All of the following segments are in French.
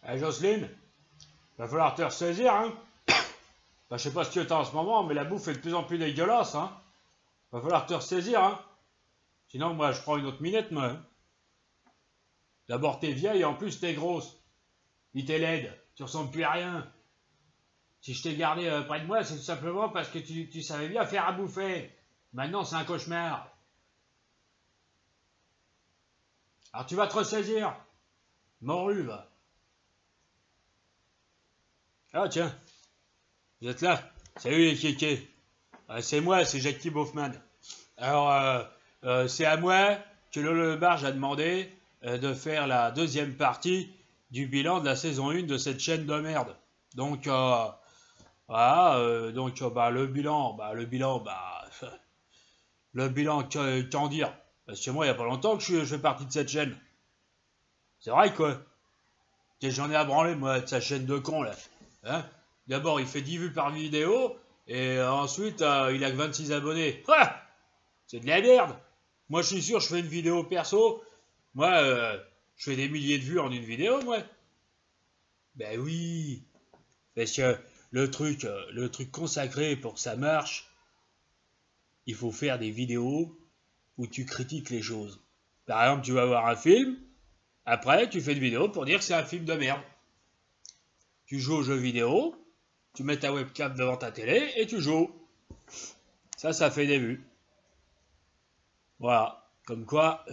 Eh, Jocelyne, va falloir te ressaisir, hein. Bah, je sais pas ce que t'as en ce moment, mais la bouffe est de plus en plus dégueulasse, hein. Va falloir te ressaisir, hein. Sinon, moi, je prends une autre minette, moi. Hein. D'abord, t'es vieille et en plus, t'es grosse. Puis t'es laide. Tu ressembles plus à rien. Si je t'ai gardé près de moi, c'est tout simplement parce que tu savais bien faire à bouffer. Maintenant, c'est un cauchemar. Alors, tu vas te ressaisir. Morue, va. Ah, tiens. Vous êtes là. Salut les kékés. C'est moi, c'est Jackie Boffman. Alors, c'est à moi que Lolo Le Barge a demandé de faire la deuxième partie du bilan de la saison 1 de cette chaîne de merde. Donc, voilà, bah, le bilan, qu'en dire? Parce que moi, il n'y a pas longtemps que je fais partie de cette chaîne. C'est vrai, quoi. J'en ai à branler, moi, de sa chaîne de con, là. Hein? D'abord, il fait 10 vues par vidéo, et ensuite, il a que 26 abonnés. Ah, c'est de la merde. Moi, je suis sûr, je fais une vidéo perso. Moi, je fais des milliers de vues en une vidéo, moi. Ben oui. Parce que le truc consacré pour que ça marche, il faut faire des vidéos où tu critiques les choses. Par exemple, tu vas voir un film, après, tu fais une vidéo pour dire que c'est un film de merde. Tu joues aux jeux vidéo, tu mets ta webcam devant ta télé et tu joues. Ça fait des vues. Voilà. Comme quoi,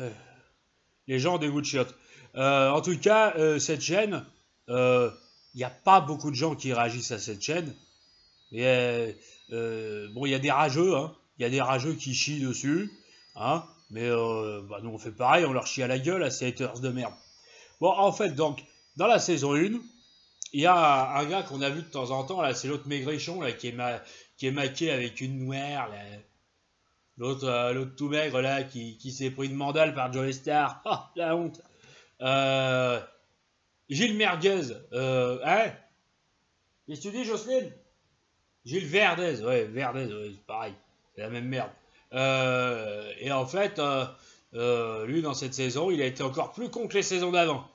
les gens ont des goûts de chiottes. En tout cas, cette chaîne, il n'y a pas beaucoup de gens qui réagissent à cette chaîne. Et, bon, il y a des rageux, hein. Il y a des rageux qui chient dessus. Hein. Mais bah, nous, on fait pareil, on leur chie à la gueule à ces haters de merde. Bon, en fait, donc, dans la saison 1, il y a un gars qu'on a vu de temps en temps, là, c'est l'autre maigrichon, là, qui est maqué avec une noire, là. L'autre tout maigre, là, qui s'est pris une mandale par Joey Star. Ah, la honte. Gilles Merguez, hein? Qu'est-ce que tu dis, Jocelyne? Gilles Verdez, ouais, c'est pareil, c'est la même merde. Et en fait, lui, dans cette saison, il a été encore plus con que les saisons d'avant.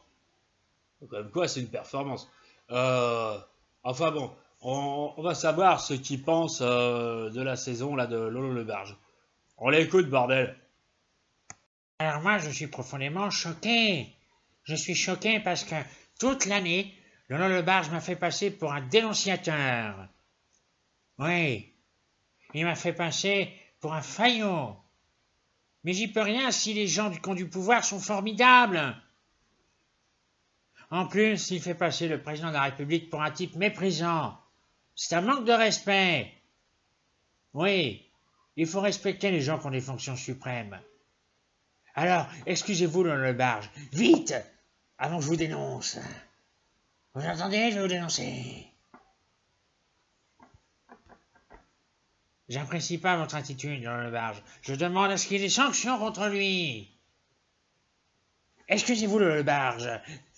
Comme quoi, c'est une performance. Enfin bon, on va savoir ce qu'il pense de la saison là, de Lolo Le Barge. On l'écoute, bordel. Alors moi, je suis profondément choqué. Je suis choqué parce que toute l'année, Lolo Le Barge m'a fait passer pour un dénonciateur. Oui, il m'a fait passer pour un faillot. Mais j'y peux rien si les gens du camp du pouvoir sont formidables. En plus, il fait passer le président de la République pour un type méprisant. C'est un manque de respect. Oui, il faut respecter les gens qui ont des fonctions suprêmes. Alors, excusez-vous, le barge, vite, avant que je vous dénonce. Vous entendez, je vais vous dénoncer. J'apprécie pas votre attitude, le barge. Je demande à ce qu'il y ait des sanctions contre lui. Excusez-vous, le barge.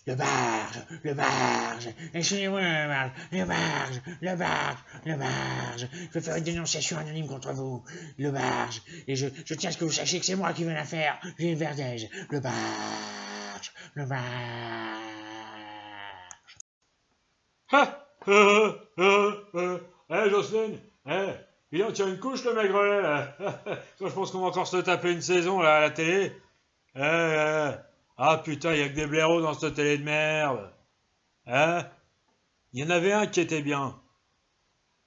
Le barge, excusez-moi, le barge, je vais faire une dénonciation anonyme contre vous, le barge, et je tiens à ce que vous sachiez que c'est moi qui viens la faire, Gilles Verdez, le barge. Jocelyne, il en tient une couche, le maigrelet, là. Toi, je pense qu'on va encore se taper une saison, là, à la télé. Ah putain, il y a que des blaireaux dans cette télé de merde. Hein? Il y en avait un qui était bien.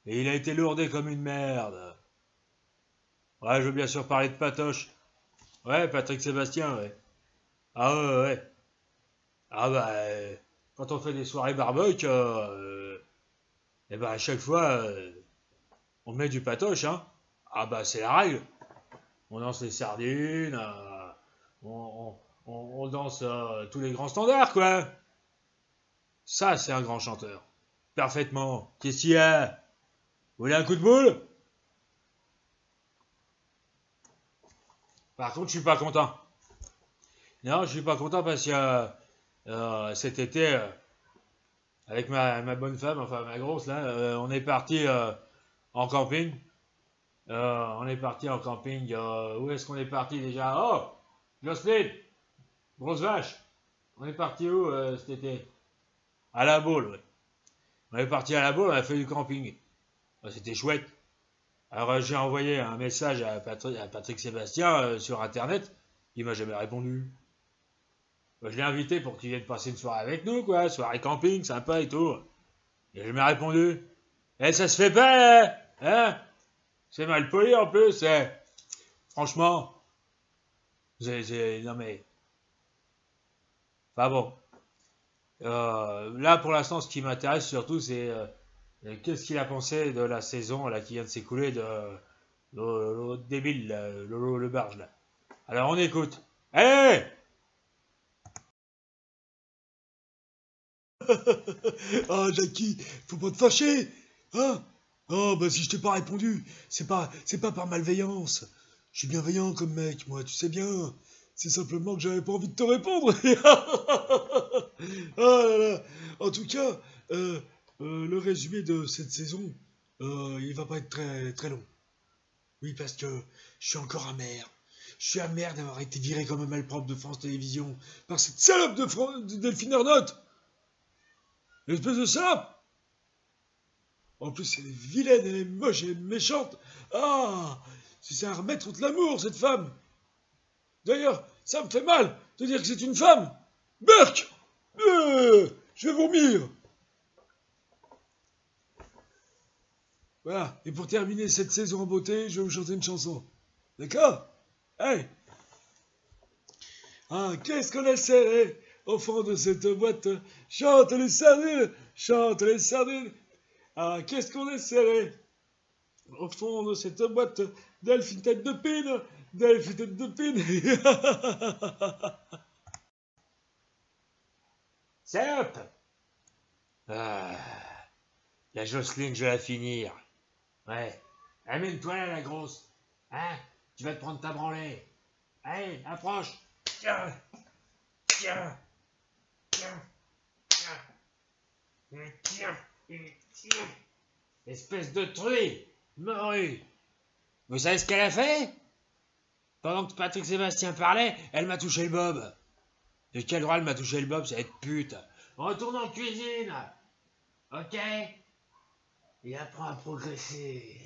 Et il a été lourdé comme une merde. Ouais, je veux bien sûr parler de Patoche. Ouais, Patrick Sébastien, ouais. Ah ouais. Ah bah, quand on fait des soirées barbecue, et bah à chaque fois, on met du Patoche, hein. Ah bah c'est la règle. On lance les sardines, on danse tous les grands standards, quoi. Ça, c'est un grand chanteur. Parfaitement. Qu'est-ce qu'il y a? Vous voulez un coup de boule? Par contre, je suis pas content. Non, je suis pas content parce que cet été, avec ma bonne femme, enfin ma grosse, là, on est parti en camping. On est parti en camping. Où est-ce qu'on est parti déjà? Oh! Jocelyne! Grosse vache! On est parti où cet été? À la Baule, ouais. On est parti à la Baule, on a fait du camping. C'était chouette. Alors j'ai envoyé un message à Patrick Sébastien sur internet, il m'a jamais répondu. Je l'ai invité pour qu'il vienne passer une soirée avec nous, quoi, soirée camping, sympa et tout. Il n'a jamais répondu. Eh, ça se fait pas, hein? C'est mal poli en plus, eh. Franchement, non mais, enfin bon. Là pour l'instant, ce qui m'intéresse surtout, c'est qu'est-ce qu'il a pensé de la saison là qui vient de s'écouler de l'autre débile, là, le barge là. Alors on écoute. Allez! Ah, Jackie, faut pas te fâcher, hein? Oh, bah si je t'ai pas répondu, c'est pas par malveillance. Je suis bienveillant comme mec, moi, tu sais bien. C'est simplement que j'avais pas envie de te répondre. Ah là là. En tout cas, le résumé de cette saison, il va pas être très très long. Oui, parce que je suis encore amer. Je suis amer d'avoir été viré comme un malpropre de France Télévisions par cette salope de Delphine Ernotte. Espèce de salope. En plus, elle est vilaine, elle est moche, elle est méchante. Ah, c'est à remettre contre l'amour, cette femme. D'ailleurs, ça me fait mal de dire que c'est une femme. Berk, je vais vomir. Voilà, et pour terminer cette saison en beauté, je vais vous chanter une chanson. D'accord? Hey. Ah, qu'est-ce qu'on est serré au fond de cette boîte. Chante les sardines, chante les sardines. Ah, qu'est-ce qu'on est serré au fond de cette boîte. Delphine tête de pine, Delphine tête de pine. Salope! Ah, la Jocelyne, je vais la finir. Ouais. Amène-toi là, la grosse. Hein? Tu vas te prendre ta branlée. Allez, approche. Tiens, tiens, tiens, tiens, tiens, tiens. Espèce de truie, morue. Vous savez ce qu'elle a fait? Pendant que Patrick Sébastien parlait, elle m'a touché le bob. De quel droit elle m'a touché le bob, cette pute? Retourne en cuisine. Ok? Et apprends à progresser.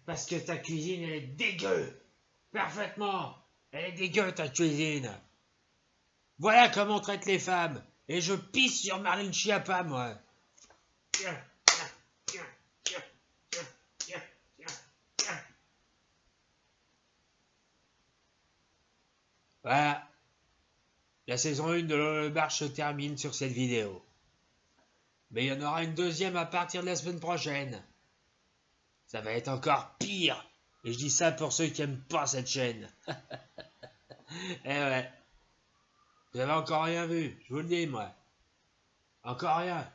Parce que ta cuisine, elle est dégueu. Parfaitement. Elle est dégueu, ta cuisine. Voilà comment on traite les femmes. Et je pisse sur Marlène Schiappa, moi. Tiens, tiens, tiens, tiens, tiens, tiens, tiens, tiens. Voilà. La saison 1 de Le Barge se termine sur cette vidéo. Mais il y en aura une deuxième à partir de la semaine prochaine. Ça va être encore pire. Et je dis ça pour ceux qui aiment pas cette chaîne. Eh ouais. Vous avez encore rien vu, je vous le dis, moi. Encore rien.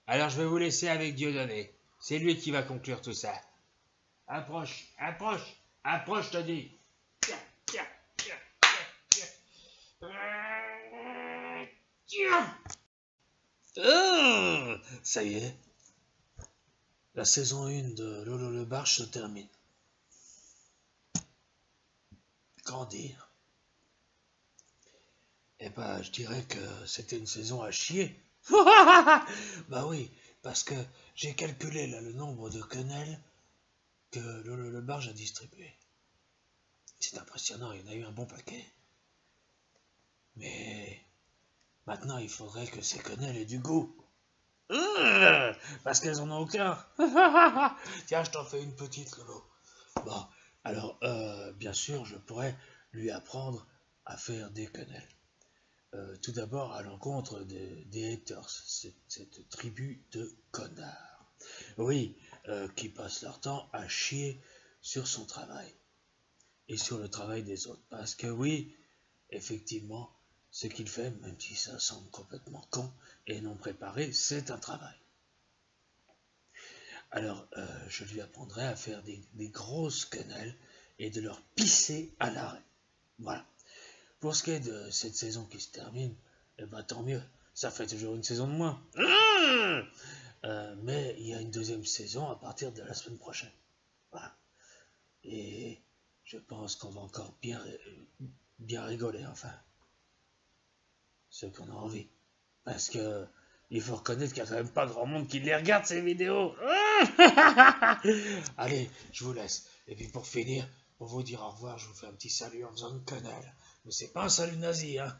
Alors je vais vous laisser avec Dieudonné. C'est lui qui va conclure tout ça. Approche, approche, approche, je te dis. Tiens, tiens, tiens, tiens, tiens. Ah, ça y est, la saison 1 de Lolo le Barge se termine. Qu'en dire? Eh ben, je dirais que c'était une saison à chier. Bah oui, parce que j'ai calculé là le nombre de quenelles que Lolo le Barge a distribué. C'est impressionnant, il y en a eu un bon paquet. Mais maintenant, il faudrait que ces quenelles aient du goût. Parce qu'elles en ont aucun. Tiens, je t'en fais une petite, Lolo. Bon, alors, bien sûr, je pourrais lui apprendre à faire des quenelles. Tout d'abord, à l'encontre des haters, cette tribu de connards. Oui, qui passent leur temps à chier sur son travail et sur le travail des autres. Parce que oui, effectivement, ce qu'il fait, même si ça semble complètement con et non préparé, c'est un travail. Alors, je lui apprendrai à faire des grosses quenelles et de leur pisser à l'arrêt. Voilà. Pour ce qui est de cette saison qui se termine, eh ben, tant mieux. Ça fait toujours une saison de moins. Mais il y a une deuxième saison à partir de la semaine prochaine. Voilà. Et je pense qu'on va encore bien rigoler, enfin. Ceux qu'on a envie. Parce que il faut reconnaître qu'il n'y a quand même pas grand monde qui les regarde, ces vidéos. Allez, je vous laisse. Et puis pour finir, pour vous dire au revoir, je vous fais un petit salut en faisant une quenelle. Mais c'est pas un salut nazi, hein.